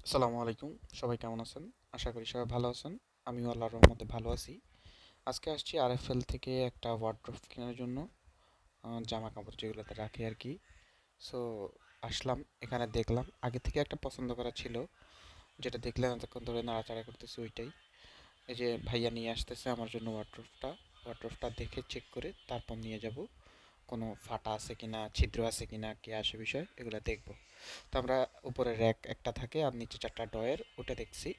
আসসালামু আলাইকুম। সবাই কেমন আছেন? আশা করি সবাই ভালো আছেন। আমিও আল্লাহর রহমতে ভালো আছি। আজকে আসছি আরএফএল থেকে একটা ওয়ার্ড্রোব কেনার জন্য, জামা কাপড় যেগুলোতে রাখি আর কি। সো আসলাম, এখানে দেখলাম, আগে থেকে একটা পছন্দ করা ছিল, যেটা দেখলেন এতক্ষণ ধরে নাড়াচাড়া করতেছি ওইটাই। এই যে ভাইয়া নিয়ে আসতেছে আমার জন্য ওয়ার্ড্রোবটা দেখে চেক করে তারপর নিয়ে যাব। কোনো ফাটা আছে কিনা, ছিদ্র আছে কিনা, কে আসে বিষয় এগুলো দেখব। তো আমরা উপরে র্যাক একটা থাকে আর নিচে চারটা ডয়ের, ওটা দেখছি,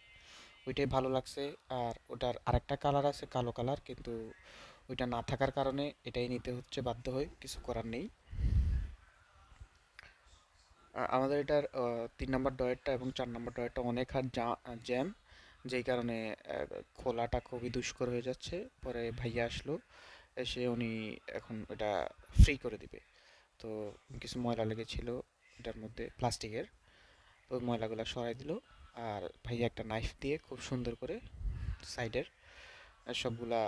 ওইটাই ভালো লাগছে। আর ওটার আরেকটা কালার আছে, কালো কালার, কিন্তু ওইটা না থাকার কারণে এটাই নিতে হচ্ছে, বাধ্য হয়ে, কিছু করার নেই। আমাদের এটার 3 নম্বর ডয়েরটা এবং 4 নম্বর ডয়েরটা অনেক হার জ্যাম, যেই কারণে খোলাটা খুবই দুষ্কর হয়ে যাচ্ছে। পরে ভাইয়া আসলো, এসে উনি এখন এটা ফ্রি করে দিবে। তো কিছু ময়লা লেগেছিল এটার মধ্যে, প্লাস্টিকের, তো ওই ময়লাগুলো সরাই দিল। আর ভাইয়া একটা নাইফ দিয়ে খুব সুন্দর করে সাইডের সবগুলা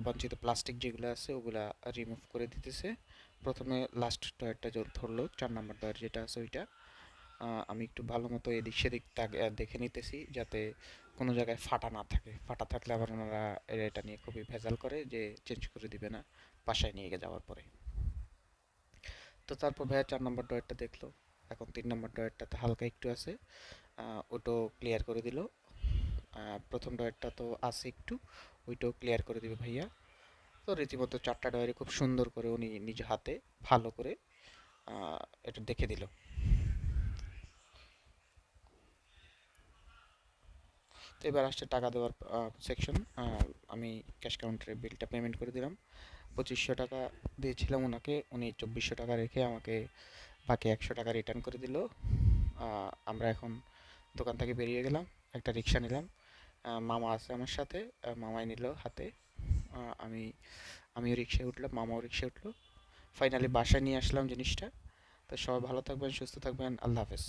অবাঞ্ছিত প্লাস্টিক যেগুলো আছে ওগুলা রিমুভ করে দিতেছে। প্রথমে লাস্ট ডয়ারটা ধরলো, 4 নম্বর ডয়ার যেটা আছে ওইটা। আমি একটু ভালো মতো এদিক সেদিক দেখে নিতেছি, যাতে কোনো জায়গায় ফাটা না থাকে। ফাটা থাকলে আবার ওনারা এটা নিয়ে খুবই ভেজাল করে যে চেঞ্জ করে দিবে না বাসায় নিয়ে গিয়ে যাওয়ার পরে। তো তারপর ভাইয়া 4 নম্বর ডয়ারটা দেখলো। এখন 3 নম্বর ডয়ারটাতে হালকা একটু আছে, ওটাও ক্লিয়ার করে দিল। প্রথম ডয়ারটা তো আছে একটু, ওইটাও ক্লিয়ার করে দিবে ভাইয়া। তো রীতিমতো 4টা ডায়েরি খুব সুন্দর করে উনি নিজ হাতে ভালো করে এটা দেখে দিল। তো এবার আসছে টাকা দেওয়ার সেকশন। আমি ক্যাশ কাউন্টারে বিলটা পেমেন্ট করে দিলাম। 2500 টাকা দিয়েছিলাম ওনাকে, উনি 2400 টাকা রেখে আমাকে বাকি 100 টাকা রিটার্ন করে দিল। আমরা এখন দোকান থেকে বেরিয়ে গেলাম, একটা রিক্সা নিলাম। মামা আছে আমার সাথে, মামাই নিল হাতে। আমি আমিও রিক্সায় উঠলাম, মামাও রিক্সায় উঠলো। ফাইনালি বাসায় নিয়ে আসলাম জিনিসটা। তো সবাই ভালো থাকবেন, সুস্থ থাকবেন, আল্লাহ হাফেজ।